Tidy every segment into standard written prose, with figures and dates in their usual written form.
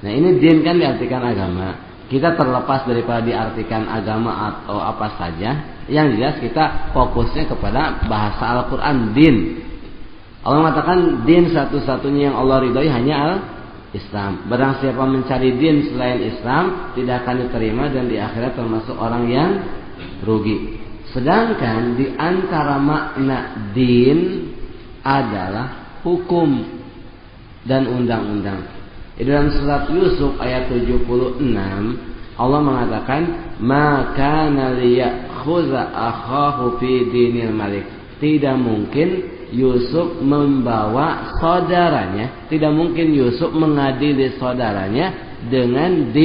Nah ini din kan diartikan agama. Kita terlepas daripada diartikan agama atau apa saja, yang jelas kita fokusnya kepada bahasa Al-Quran, din. Allah mengatakan din satu-satunya yang Allah ridhoi hanya Islam. Barang siapa mencari din selain Islam, tidak akan diterima dan di akhirat termasuk orang yang rugi. Sedangkan di antara makna din adalah hukum dan undang-undang. Di dalam surat Yusuf ayat 76 Allah mengatakan maka liyakhuza akhahu fi dinil malik. Tidak mungkin Yusuf membawa saudaranya, tidak mungkin Yusuf mengadili saudaranya dengan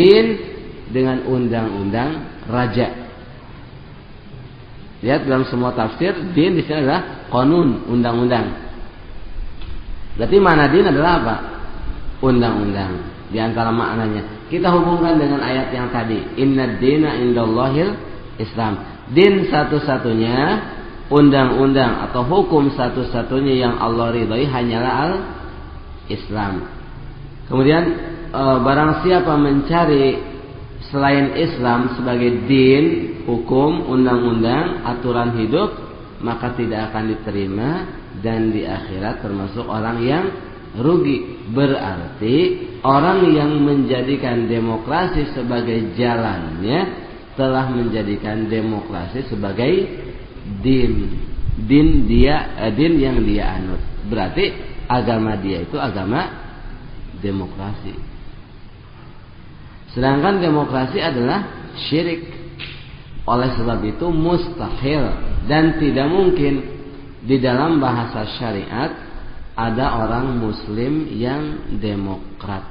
dengan undang-undang raja. Lihat dalam semua tafsir, din di sini adalah qanun, undang-undang. Berarti mana din adalah apa? Undang-undang. Di antara maknanya kita hubungkan dengan ayat yang tadi, inna dina indallahil Islam. Din satu-satunya, undang-undang atau hukum satu-satunya yang Allah ridhai hanyalah Islam. Kemudian barang siapa mencari selain Islam sebagai din, hukum, undang-undang, aturan hidup, maka tidak akan diterima dan di akhirat termasuk orang yang rugi. Berarti orang yang menjadikan demokrasi sebagai jalannya telah menjadikan demokrasi sebagai din yang dia anut. Berarti agama dia itu agama demokrasi. Sedangkan demokrasi adalah syirik. Oleh sebab itu mustahil dan tidak mungkin di dalam bahasa syariat ada orang muslim yang demokrat.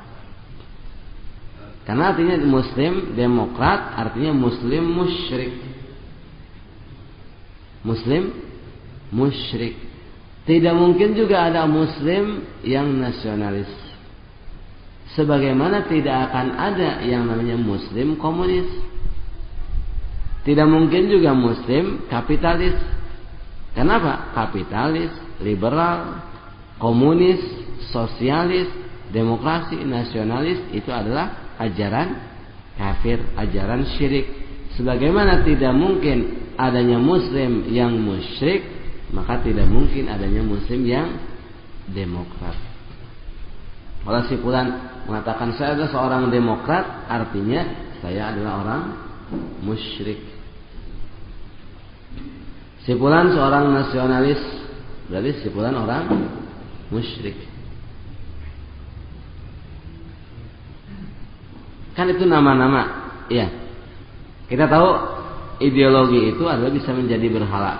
Karena artinya muslim demokrat artinya muslim musyrik. Muslim musyrik. Tidak mungkin juga ada muslim yang nasionalis. Sebagaimana tidak akan ada yang namanya muslim komunis. Tidak mungkin juga muslim kapitalis. Kenapa? Kapitalis, liberal, komunis, sosialis, demokrasi, nasionalis itu adalah ajaran kafir, ajaran syirik. Sebagaimana tidak mungkin adanya muslim yang musyrik, maka tidak mungkin adanya muslim yang demokrat. Kalau si fulan mengatakan saya adalah seorang demokrat, artinya saya adalah orang musyrik. Si fulan seorang nasionalis, berarti si fulan orang musyrik. Kan itu nama-nama, ya. Kita tahu ideologi itu adalah bisa menjadi berhala.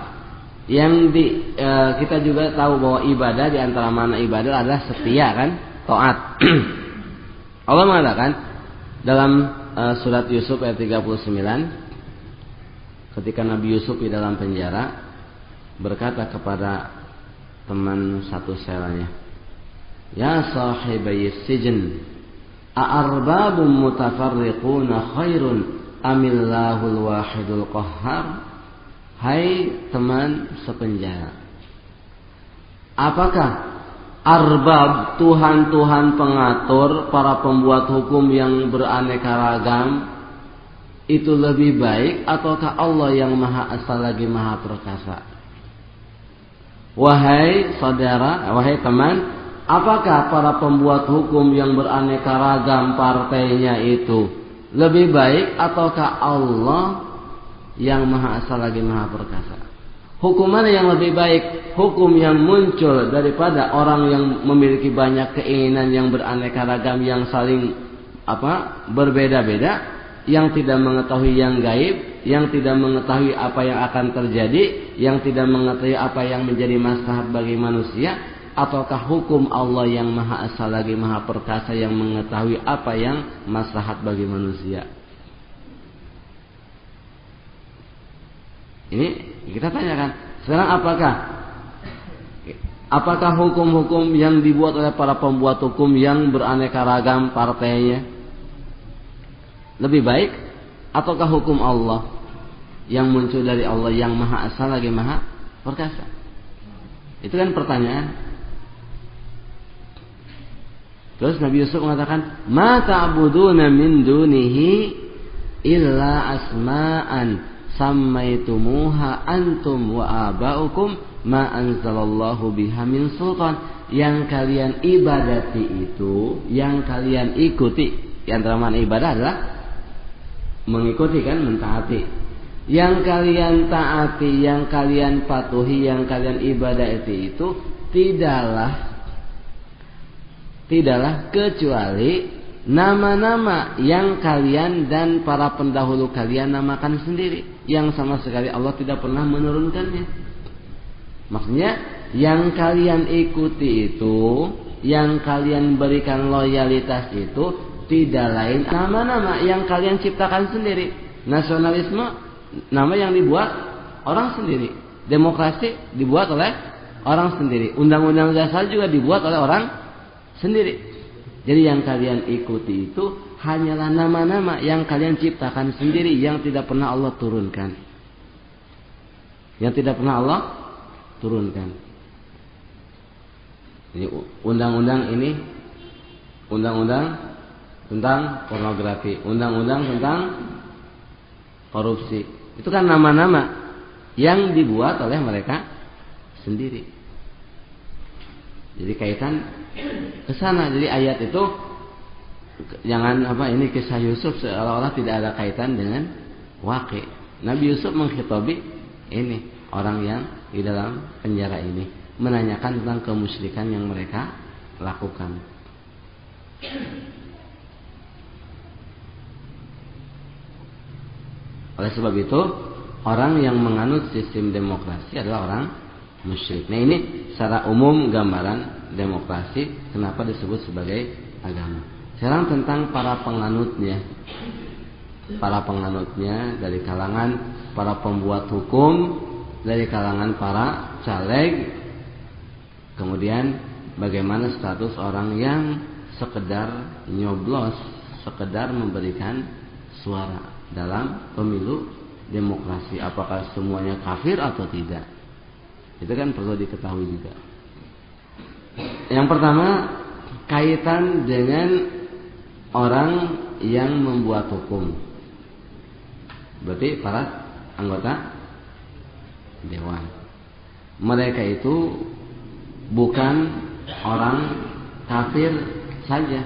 Kita juga tahu bahwa ibadah di antara mana ibadah adalah setia, kan, taat. Allah mengatakan dalam surat Yusuf ayat 39, ketika Nabi Yusuf di dalam penjara berkata kepada teman satu selanya, ya sahibai sijn, a'arbabun mutafarriquna khairun amillahul wahidul qahhar. Hai teman sepenjara, apakah arbab, tuhan-tuhan pengatur, para pembuat hukum yang beraneka ragam itu lebih baik ataukah Allah yang maha esa lagi maha perkasa? Wahai saudara, wahai teman, apakah para pembuat hukum yang beraneka ragam partainya itu lebih baik ataukah Allah yang maha esa lagi maha perkasa? Hukum mana yang lebih baik? Hukum yang muncul daripada orang yang memiliki banyak keinginan yang beraneka ragam, yang saling berbeda-beda, yang tidak mengetahui yang gaib, yang tidak mengetahui apa yang akan terjadi, yang tidak mengetahui apa yang menjadi maslahat bagi manusia, ataukah hukum Allah yang maha esa lagi maha perkasa yang mengetahui apa yang maslahat bagi manusia? Ini kita tanyakan. Sekarang apakah hukum-hukum yang dibuat oleh para pembuat hukum yang beraneka ragam partainya lebih baik ataukah hukum Allah yang muncul dari Allah yang maha esa lagi maha perkasa? Itu kan pertanyaan. Terus Nabi Yusuf mengatakan, "Ma ta'buduna min dunihi illa asma'an sammaitumuha antum wa aba'ukum ma anzalallahu biha min sultan." Yang kalian ibadati itu, yang kalian ikuti, yang antara makna ibadah adalah mengikuti kan, mentaati. Yang kalian taati, yang kalian patuhi, yang kalian ibadati itu tidaklah kecuali nama-nama yang kalian dan para pendahulu kalian namakan sendiri, yang sama sekali Allah tidak pernah menurunkannya. Maksudnya yang kalian ikuti itu, yang kalian berikan loyalitas itu tidak lain nama-nama yang kalian ciptakan sendiri. Nasionalisme nama yang dibuat orang sendiri, demokrasi dibuat oleh orang sendiri, undang-undang dasar juga dibuat oleh orang sendiri. Jadi yang kalian ikuti itu hanyalah nama-nama yang kalian ciptakan sendiri, yang tidak pernah Allah turunkan. Yang tidak pernah Allah turunkan. Ini undang-undang ini, undang-undang tentang pornografi, undang-undang tentang korupsi. Itu kan nama-nama yang dibuat oleh mereka sendiri. Jadi kaitan ke sana. Jadi ayat itu jangan ini kisah Yusuf seolah-olah tidak ada kaitan dengan waqi. Nabi Yusuf menghitabi ini orang yang di dalam penjara ini, menanyakan tentang kemusyrikan yang mereka lakukan. Oleh sebab itu, orang yang menganut sistem demokrasi adalah orang musyrik. Nah, ini secara umum gambaran demokrasi kenapa disebut sebagai agama. Sekarang tentang para penganutnya. Para penganutnya dari kalangan para pembuat hukum, dari kalangan para caleg. Kemudian bagaimana status orang yang sekedar nyoblos, sekedar memberikan suara dalam pemilu demokrasi, apakah semuanya kafir atau tidak? Itu kan perlu diketahui juga. Yang pertama, kaitan dengan orang yang membuat hukum, berarti para anggota dewan. Mereka itu bukan orang kafir saja,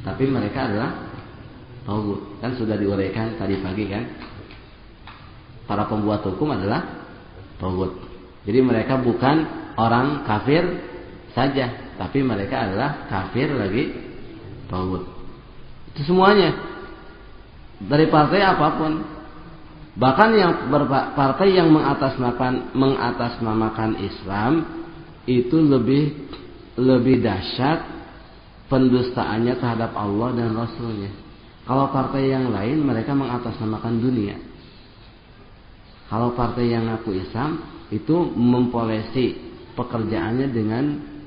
tapi mereka adalah tauhid. Kan sudah diuraikan tadi pagi kan, para pembuat hukum adalah tauhid. Jadi mereka bukan orang kafir saja, tapi mereka adalah kafir lagi tauhid. Itu semuanya dari partai apapun. Bahkan yang partai yang mengatasnamakan Islam itu lebih dahsyat pendustaannya terhadap Allah dan Rasulnya. Kalau partai yang lain mereka mengatasnamakan dunia. Kalau partai yang ngaku Islam itu mempolesi pekerjaannya dengan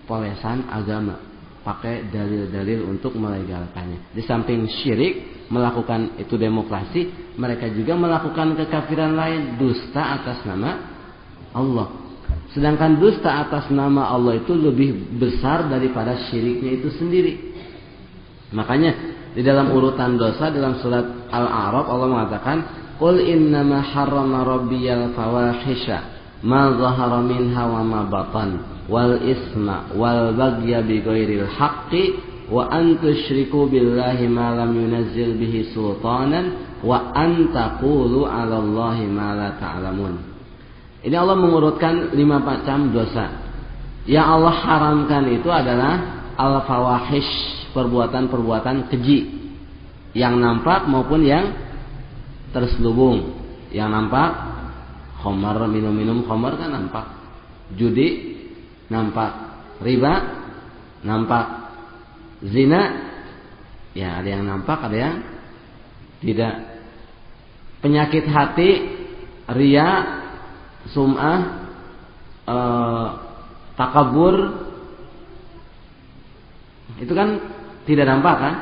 polesan agama, pakai dalil-dalil untuk melegalkannya. Di samping syirik melakukan itu demokrasi, mereka juga melakukan kekafiran lain, dusta atas nama Allah. Sedangkan dusta atas nama Allah itu lebih besar daripada syiriknya itu sendiri. Makanya di dalam urutan dosa dalam surat Al-A'raf Allah mengatakan, "Qul innama harrama rabbiyal fawahisha ma zahara minha wa ma batan wal isma wal baghya bighairil haqqi wa an tusyriku billahi ma lam yunazzil bihi sultanan wa an taqulu 'ala Allahi ma la ta'lamun." Ini Allah mengurutkan 5 macam dosa. Yang Allah haramkan itu adalah al-fawahish, perbuatan-perbuatan keji, yang nampak maupun yang terselubung. Yang nampak, khamar, minum-minum khamar kan nampak, judi nampak, riba nampak, zina ya ada yang nampak, ada yang tidak. Penyakit hati, riya, sum'ah, takabur, itu kan tidak nampak kan?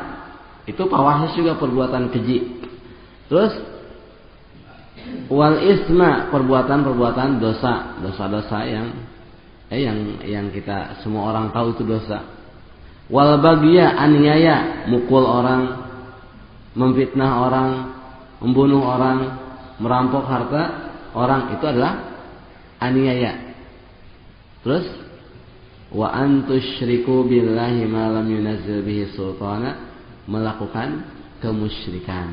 Itu fawahish juga, perbuatan keji. Terus wal isma, perbuatan-perbuatan dosa-dosa yang kita semua orang tahu itu dosa. Wal bagya, aniaya, mukul orang, memfitnah orang, membunuh orang, merampok harta orang, itu adalah aniaya. Terus wa antusyriku billahi ma lam yunazzil bihi sultana, melakukan kemusyrikan.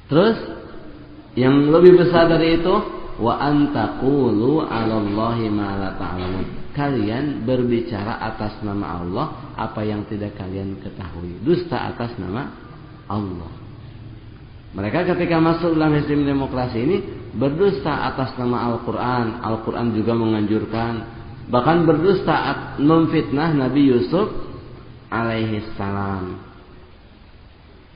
Terus yang lebih besar dari itu, wa antaqulu 'alallahi ma la ta'lamun, kalian berbicara atas nama Allah apa yang tidak kalian ketahui, dusta atas nama Allah. Mereka ketika masuk dalam sistem demokrasi ini berdusta atas nama Al-Quran. Al-Quran juga menganjurkan, bahkan berdusta memfitnah Nabi Yusuf alaihi salam.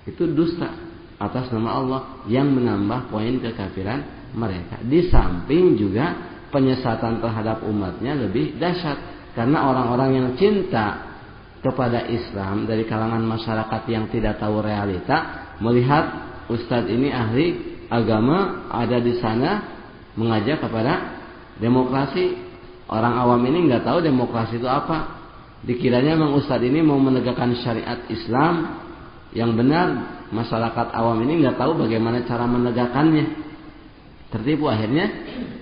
Itu dusta atas nama Allah yang menambah poin kekafiran mereka. Di samping juga penyesatan terhadap umatnya lebih dahsyat, karena orang-orang yang cinta kepada Islam dari kalangan masyarakat yang tidak tahu realita melihat ustadz ini ahli agama ada di sana mengajak kepada demokrasi. Orang awam ini nggak tahu demokrasi itu apa. Dikiranya memang ustadz ini mau menegakkan syariat Islam yang benar. Masyarakat awam ini nggak tahu bagaimana cara menegakkannya. Tertipu, akhirnya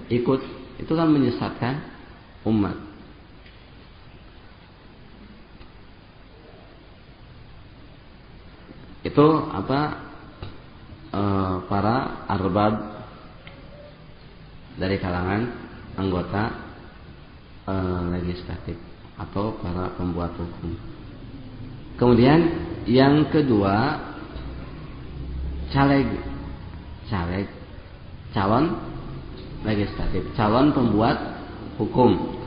ikut. Itu kan menyesatkan umat. Itu para arbab dari kalangan anggota legislatif atau para pembuat hukum. Kemudian yang kedua, caleg, calon legislatif, calon pembuat hukum.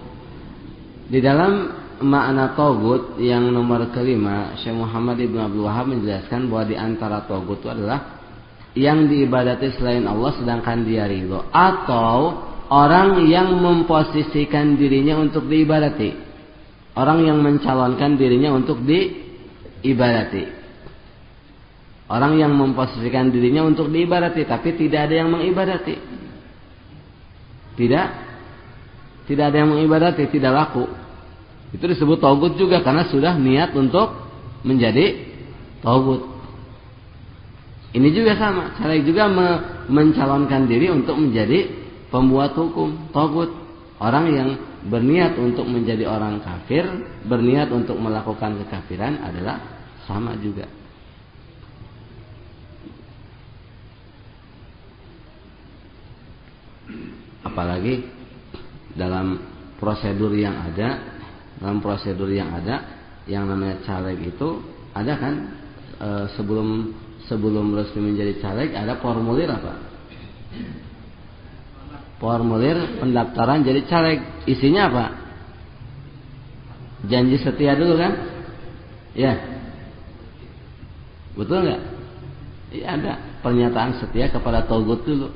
Di dalam makna togut yang nomor kelima, Syekh Muhammad Ibn Abdul Wahab menjelaskan bahwa di antara togut itu adalah yang diibadati selain Allah sedangkan dia ridho, atau orang yang memposisikan dirinya untuk diibadati, orang yang mencalonkan dirinya untuk diibadati. Orang yang memposisikan dirinya untuk diibadati tapi tidak ada yang mengibadati. Tidak ada yang mengibadati, tidak laku. Itu disebut togut juga karena sudah niat untuk menjadi togut. Ini juga sama, caleg juga mencalonkan diri untuk menjadi pembuat hukum, togut. Orang yang berniat untuk menjadi orang kafir, berniat untuk melakukan kekafiran adalah sama juga. Apalagi dalam prosedur yang ada, yang namanya caleg itu ada kan, sebelum resmi menjadi caleg ada formulir apa? Formulir pendaftaran jadi caleg. Isinya apa? Janji setia dulu kan? Ya, betul nggak? Iya, ada pernyataan setia kepada togut dulu.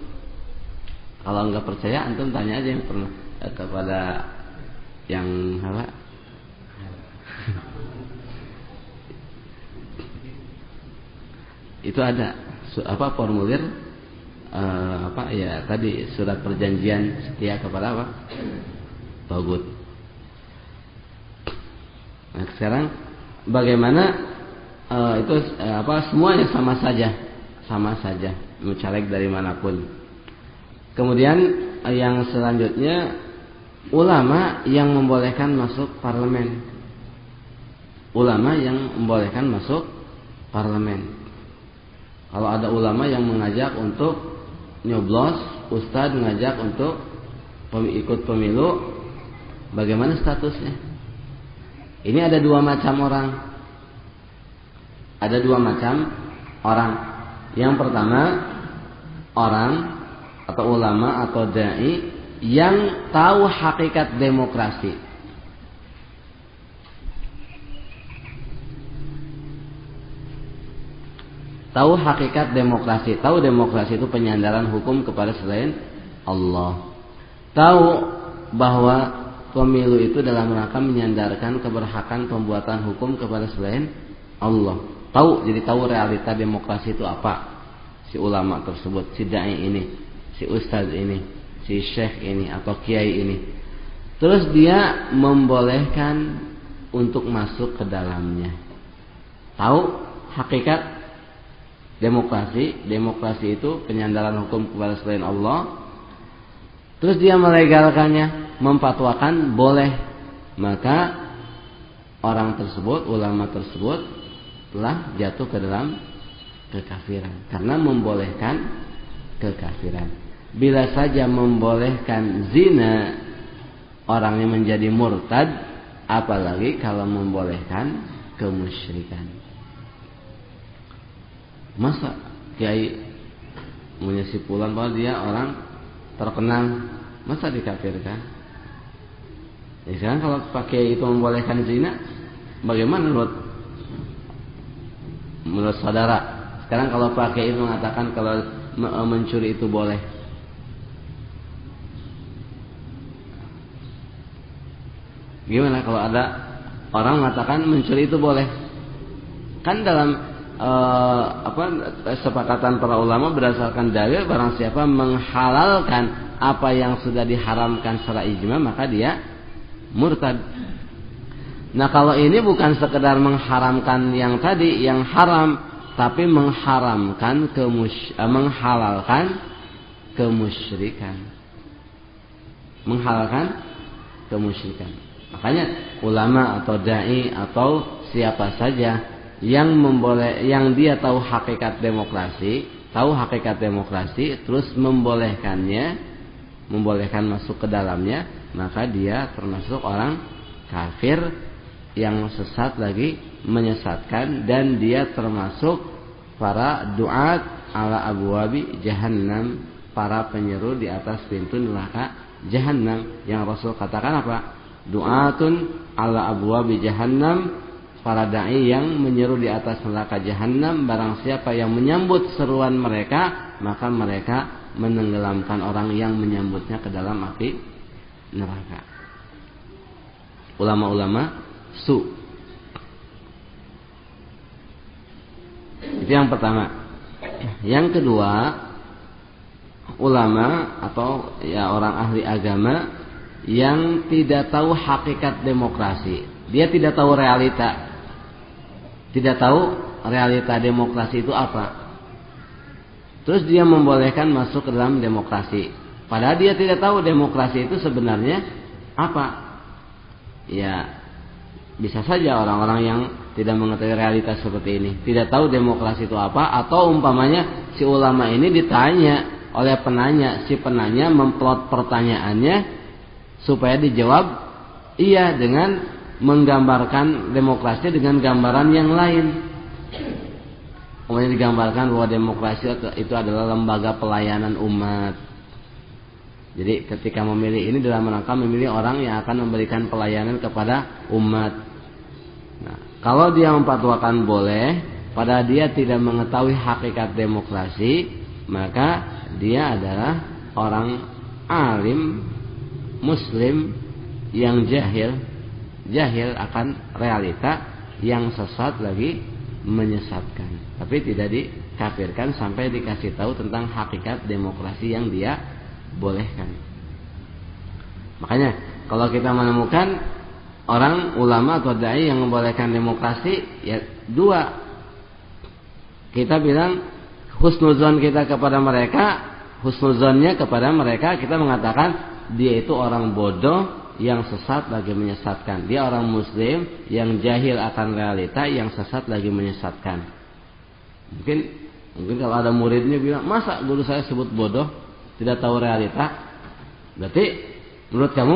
Kalau nggak percaya, antum tanya aja yang pernah kepada yang apa? Itu ada formulir tadi surat perjanjian setia kepada apa? Togut. Nah, sekarang bagaimana semuanya sama saja mau caleg dari manapun. Kemudian yang selanjutnya, ulama yang membolehkan masuk parlemen. Ulama yang membolehkan masuk parlemen. Kalau ada ulama yang mengajak untuk nyoblos, ustadz mengajak untuk ikut pemilu, bagaimana statusnya? Ini ada dua macam orang. Yang pertama, orang atau ulama atau dai yang tahu hakikat demokrasi. Tahu hakikat demokrasi, tahu demokrasi itu penyandaran hukum kepada selain Allah. Tahu bahwa pemilu itu dalam rangka menyandarkan keberhakan pembuatan hukum kepada selain Allah. Jadi tahu realita demokrasi itu apa. Si ulama tersebut, si dai ini, si ustadz ini, si syekh ini atau kiai ini. Terus dia membolehkan untuk masuk ke dalamnya. Tahu hakikat demokrasi? Demokrasi itu penyandaran hukum kepada selain Allah. Terus dia melegalkannya, memfatwakan boleh. Maka orang tersebut, ulama tersebut telah jatuh ke dalam kekafiran karena membolehkan kekafiran. Bila saja membolehkan zina, orangnya menjadi murtad, apalagi kalau membolehkan kemusyrikan. Masa kiai menyesipulan bahwa dia orang terkenal, masa dikafirkan? Ya, sekarang kalau pakai itu membolehkan zina, bagaimana menurut saudara? Sekarang kalau pakai itu mengatakan kalau mencuri itu boleh, gimana kalau ada orang mengatakan mencuri itu boleh? Kan dalam kesepakatan para ulama berdasarkan dalil, barang siapa menghalalkan apa yang sudah diharamkan secara ijma, maka dia murtad. Nah, kalau ini bukan sekedar mengharamkan yang tadi yang haram, tapi menghalalkan kemusyrikan. Menghalalkan kemusyrikan. Makanya ulama atau dai atau siapa saja yang dia tahu hakikat demokrasi, terus membolehkan masuk ke dalamnya, maka dia termasuk orang kafir yang sesat lagi menyesatkan, dan dia termasuk para duat ala abwabi jahannam, para penyeru di atas pintu neraka jahannam, yang Rasul katakan apa? Duatun ala abwabi jahannam, para dai yang menyeru di atas neraka jahannam. Barang siapa yang menyambut seruan mereka, maka mereka menenggelamkan orang yang menyambutnya ke dalam api neraka. Ulama-ulama su. Itu yang pertama. Yang kedua, ulama atau ya orang ahli agama yang tidak tahu hakikat demokrasi. Dia tidak tahu realita. Tidak tahu realita demokrasi itu apa. Terus dia membolehkan masuk ke dalam demokrasi. Padahal dia tidak tahu demokrasi itu sebenarnya apa. Ya, bisa saja orang-orang yang tidak mengetahui realitas seperti ini, tidak tahu demokrasi itu apa, atau umpamanya si ulama ini ditanya oleh penanya, si penanya memplot pertanyaannya supaya dijawab iya dengan menggambarkan demokrasi dengan gambaran yang lain. Kemudian digambarkan bahwa demokrasi itu adalah lembaga pelayanan umat. Jadi ketika memilih ini dalam rangka memilih orang yang akan memberikan pelayanan kepada umat. Nah, kalau dia memfatwakan boleh, padahal dia tidak mengetahui hakikat demokrasi, maka dia adalah orang alim muslim yang jahil akan realita, yang sesat lagi menyesatkan, tapi tidak dikafirkan sampai dikasih tahu tentang hakikat demokrasi yang dia bolehkan. Makanya kalau kita menemukan orang ulama atau dai yang membolehkan demokrasi, ya dua, kita bilang husnuzon kita kepada mereka, husnuzonnya kepada mereka, kita mengatakan dia itu orang bodoh yang sesat lagi menyesatkan. Dia orang muslim yang jahil akan realita, yang sesat lagi menyesatkan. Mungkin kalau ada muridnya bilang, masa guru saya sebut bodoh, tidak tahu realita? Berarti menurut kamu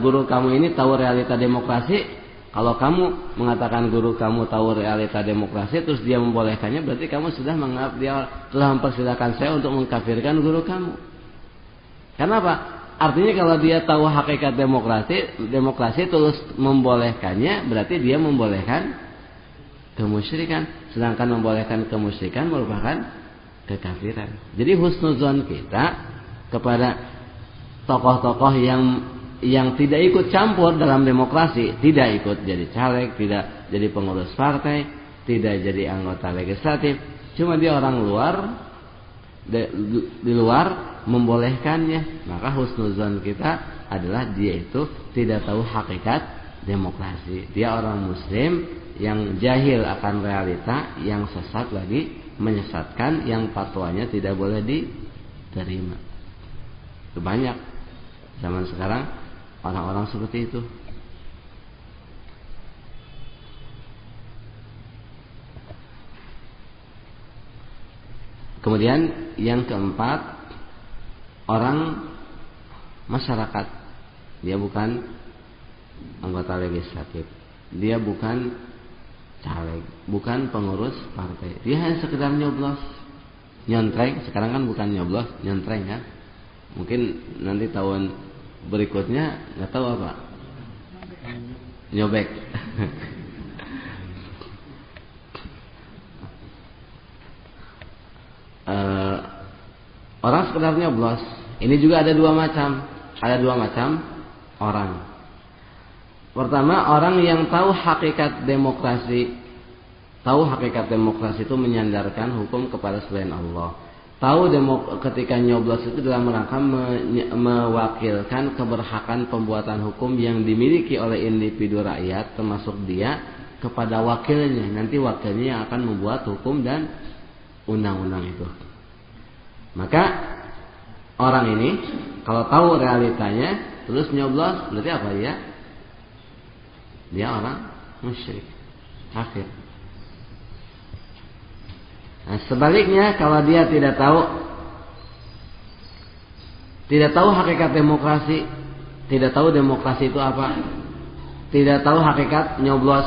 guru kamu ini tahu realita demokrasi? Kalau kamu mengatakan guru kamu tahu realita demokrasi, terus dia membolehkannya, berarti kamu sudah menganggap dia telah mempersilahkan saya untuk mengkafirkan guru kamu. Kenapa? Artinya kalau dia tahu hakikat demokrasi terus membolehkannya, berarti dia membolehkan kemusyrikan. Sedangkan membolehkan kemusyrikan merupakan kekafiran. Jadi husnuzon kita kepada tokoh-tokoh yang tidak ikut campur dalam demokrasi, tidak ikut jadi caleg, tidak jadi pengurus partai, tidak jadi anggota legislatif, cuma dia orang luar, di luar membolehkannya, maka husnuzon kita adalah dia itu tidak tahu hakikat demokrasi. Dia orang muslim yang jahil akan realita, yang sesat lagi menyesatkan, yang fatwanya tidak boleh diterima. Itu banyak zaman sekarang orang-orang seperti itu. Kemudian yang keempat, orang masyarakat. Dia bukan anggota legislatif, dia bukan caleg, bukan pengurus partai. Dia hanya sekedar nyoblos, nyontreng. Sekarang kan bukan nyoblos, nyontreng kan. Mungkin nanti tahun berikutnya nggak tahu apa, nyobek. Orang sekedar nyoblos. Ini juga ada dua macam. Ada dua macam orang. Pertama, orang yang tahu hakikat demokrasi. Tahu hakikat demokrasi itu menyandarkan hukum kepada selain Allah. Tahu ketika nyoblos itu dalam rangka mewakilkan keberhakan pembuatan hukum yang dimiliki oleh individu rakyat, termasuk dia, kepada wakilnya. Nanti wakilnya yang akan membuat hukum dan undang-undang itu. Maka orang ini kalau tahu realitanya terus nyoblos, berarti apa dia? Dia orang musyrik, kafir. Nah, sebaliknya kalau dia tidak tahu hakikat demokrasi, tidak tahu demokrasi itu apa, tidak tahu hakikat nyoblos,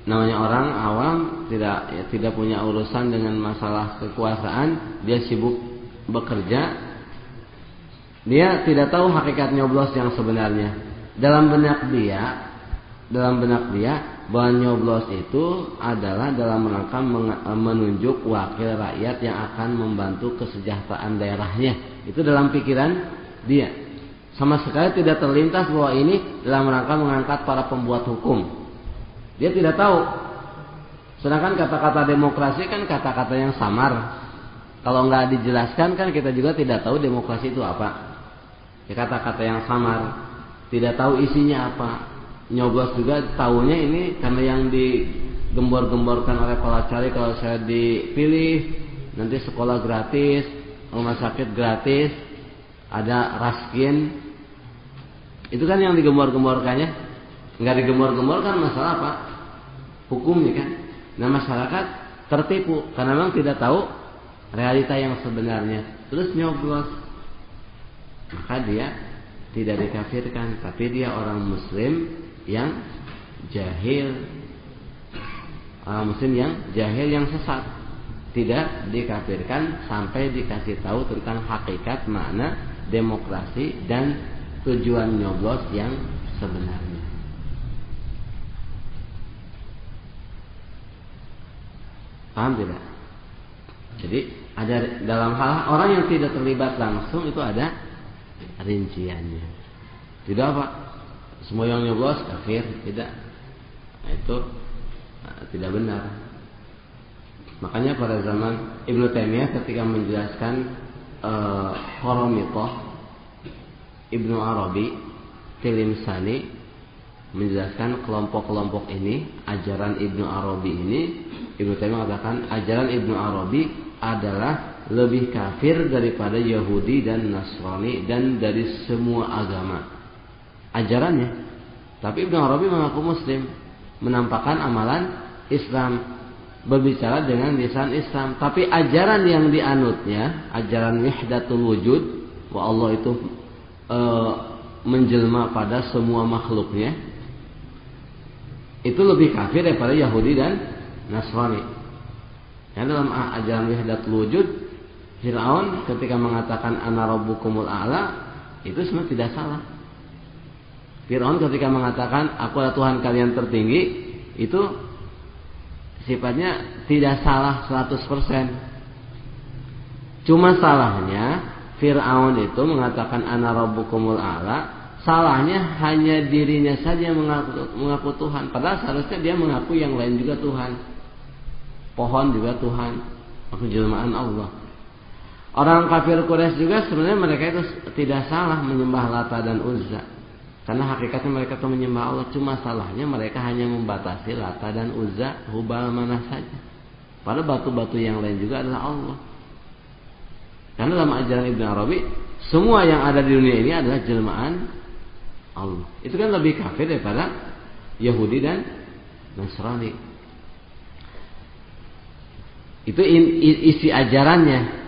namanya orang awam, tidak punya urusan dengan masalah kekuasaan, dia sibuk bekerja, dia tidak tahu hakikat nyoblos yang sebenarnya. Dalam benak dia bahwa nyoblos itu adalah dalam rangka menunjuk wakil rakyat yang akan membantu kesejahteraan daerahnya. Itu dalam pikiran dia. Sama sekali tidak terlintas bahwa ini dalam rangka mengangkat para pembuat hukum. Dia tidak tahu. Sedangkan kata-kata demokrasi kan kata-kata yang samar. Kalau nggak dijelaskan kan kita juga tidak tahu demokrasi itu apa. Ya, kata-kata yang samar, tidak tahu isinya apa. Nyoblos juga tahunya ini karena yang digembor-gemborkan oleh para cari, kalau saya dipilih nanti sekolah gratis, rumah sakit gratis, ada raskin. Itu kan yang digembor-gemborkannya. Nggak digembor-gemborkan masalah apa? Hukumnya kan. Nah, masyarakat tertipu karena memang tidak tahu realita yang sebenarnya. Terus nyoblos. Maka dia tidak dikafirkan, tapi dia orang muslim yang jahil. Orang muslim yang jahil, yang sesat. Tidak dikafirkan sampai dikasih tahu tentang hakikat makna demokrasi dan tujuan nyoblos yang sebenarnya. Paham tidak? Jadi ada dalam hal orang yang tidak terlibat langsung itu ada rinciannya. Tidak apa? Semua yang nyoblos kafir, tidak. Nah, itu tidak benar. Makanya pada zaman Ibnu Taimiyah ketika menjelaskan Qaramithah, Ibnu Arabi Tilimsani menjelaskan kelompok-kelompok ini, ajaran Ibnu Arabi ini, Ibnu Taimiyah mengatakan ajaran Ibnu Arabi adalah lebih kafir daripada Yahudi dan Nasrani dan dari semua agama. Ajarannya. Tapi Ibnu Arabi mengaku muslim, menampakkan amalan Islam, berbicara dengan lisan Islam, tapi ajaran yang dianutnya, ajaran wahdatul wujud, bahwa Allah itu menjelma pada semua makhluknya, itu lebih kafir daripada Yahudi dan Nasrani. Ya, dalam ajaran wahdatul wujud, Fir'aun ketika mengatakan ana rabbukumul a'la, itu sebenarnya tidak salah. Fir'aun ketika mengatakan aku adalah Tuhan kalian tertinggi, itu sifatnya tidak salah 100%. Cuma salahnya Fir'aun itu mengatakan ana rabbukumul a'la, salahnya hanya dirinya saja yang mengaku Tuhan, padahal seharusnya dia mengaku yang lain juga Tuhan. Pohon juga Tuhan, maksud jelmaan Allah. Orang kafir Quraisy juga sebenarnya mereka itu tidak salah menyembah Lata dan Uzza. Karena hakikatnya mereka itu menyembah Allah. Cuma salahnya mereka hanya membatasi Lata dan Uzza, Hubal, Manah saja. Padahal batu-batu yang lain juga adalah Allah. Karena dalam ajaran Ibnu Arabi, semua yang ada di dunia ini adalah jelmaan Allah. Itu kan lebih kafir daripada Yahudi dan Nasrani. Itu isi ajarannya.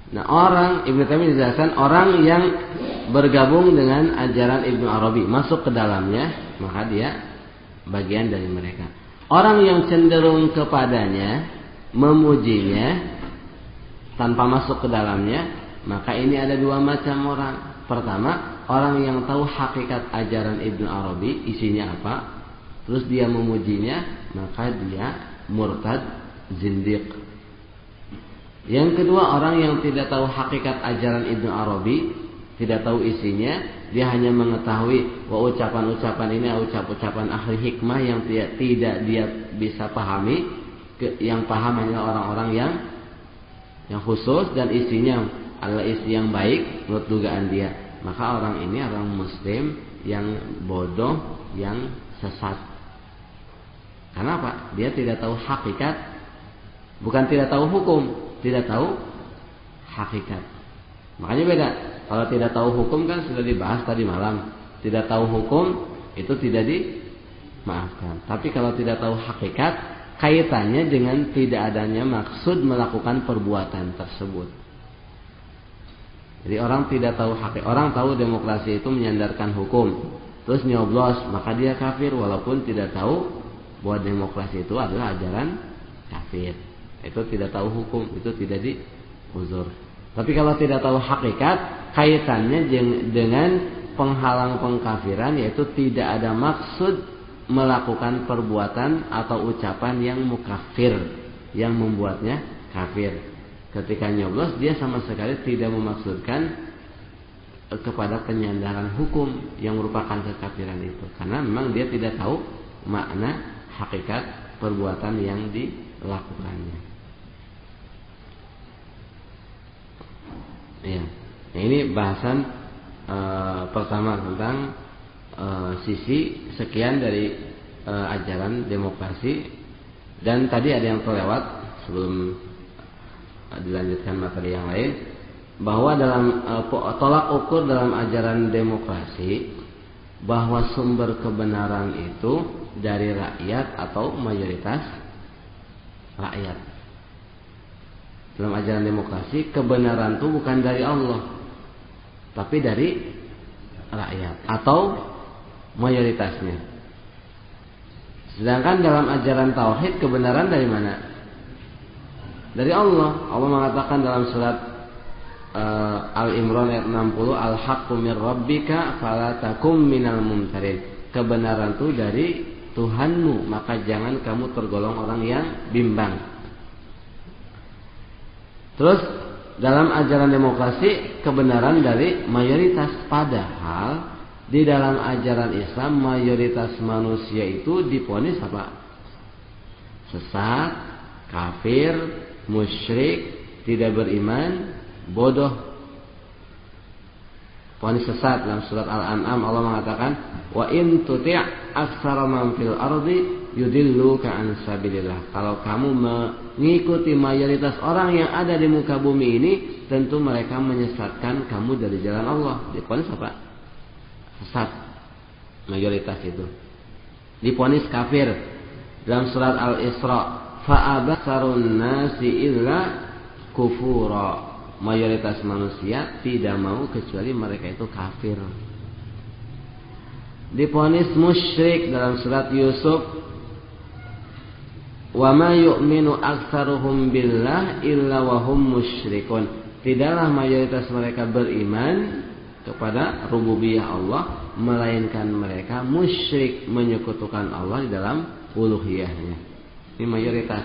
Nah, orang Ibnu Taimiyah menjelaskan orang yang bergabung dengan ajaran Ibnu Arabi, masuk ke dalamnya, maka dia bagian dari mereka. Orang yang cenderung kepadanya, memujinya tanpa masuk ke dalamnya, maka ini ada dua macam orang. Pertama, orang yang tahu hakikat ajaran Ibnu Arabi, isinya apa, terus dia memujinya, maka dia murtad, zindiq. Yang kedua, orang yang tidak tahu hakikat ajaran Ibnu Arabi, tidak tahu isinya, dia hanya mengetahui bahwa ucapan-ucapan ini adalah ucapan ahli hikmah yang tidak dia bisa pahami, yang paham hanya orang-orang yang khusus dan isinya adalah isi yang baik menurut dugaan dia. Maka orang ini orang muslim yang bodoh, yang sesat. Kenapa? Dia tidak tahu hakikat, bukan tidak tahu hukum, tidak tahu hakikat. Makanya beda. Kalau tidak tahu hukum kan sudah dibahas tadi malam. Tidak tahu hukum itu tidak dimaafkan. Tapi kalau tidak tahu hakikat, kaitannya dengan tidak adanya maksud melakukan perbuatan tersebut. Jadi orang tidak tahu hakikat. Orang tahu demokrasi itu menyandarkan hukum, terus nyoblos, maka dia kafir walaupun tidak tahu bahwa demokrasi itu adalah ajaran kafir. Itu tidak tahu hukum, itu tidak diuzur. Tapi kalau tidak tahu hakikat, kaitannya dengan penghalang pengkafiran, yaitu tidak ada maksud melakukan perbuatan atau ucapan yang mukafir, yang membuatnya kafir. Ketika nyoblos, dia sama sekali tidak memaksudkan kepada penyandaran hukum yang merupakan kekafiran itu, karena memang dia tidak tahu makna hakikat perbuatan yang dilakukannya. Ya, nah, ini bahasan pertama tentang sisi sekian dari ajaran demokrasi. Dan tadi ada yang terlewat sebelum dilanjutkan materi yang lain, bahwa dalam tolak ukur dalam ajaran demokrasi, bahwa sumber kebenaran itu dari rakyat atau mayoritas rakyat. Dalam ajaran demokrasi, kebenaran itu bukan dari Allah, tapi dari rakyat atau mayoritasnya. Sedangkan dalam ajaran tauhid, kebenaran dari mana? Dari Allah. Allah mengatakan dalam surat Al-Imran ayat 60, Al-haqqu mir rabbika fala takum minal mumtarin. Kebenaran itu dari Tuhanmu, maka jangan kamu tergolong orang yang bimbang. Terus dalam ajaran demokrasi, kebenaran dari mayoritas. Padahal di dalam ajaran Islam, mayoritas manusia itu divonis apa? Sesat, kafir, musyrik, tidak beriman, bodoh. Vonis sesat. Dalam surat Al-An'am Allah mengatakan, wa in tuti' aktsara man fil ardi yudilluka an sabilillah. Kalau kamu mengikuti mayoritas orang yang ada di muka bumi ini, tentu mereka menyesatkan kamu dari jalan Allah. Divonis apa? Sesat. Mayoritas itu divonis kafir. Dalam surat Al-Isra, fa'abasarun nasi illa kufura. Mayoritas manusia tidak mau kecuali mereka itu kafir. Divonis musyrik dalam surat Yusuf, wa ma yu'minu aktsaruhum billah illa wa hum musyrikun. Tidaklah mayoritas mereka beriman kepada rububiyah Allah, melainkan mereka musyrik, menyekutukan Allah di dalam uluhiyahnya. Ini mayoritas.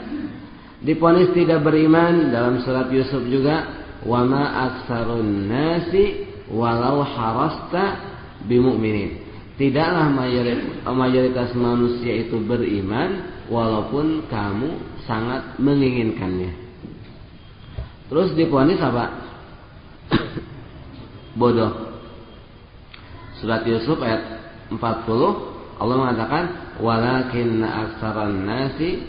Divonis tidak beriman dalam surat Yusuf juga, wa ma aktsarun nasi walau harasta bimu'minin. Tidaklah mayoritas manusia itu beriman walaupun kamu sangat menginginkannya. Terus divonis apa? Bodoh. Surat Yusuf ayat 40 Allah mengatakan walakinna aktsaran nasi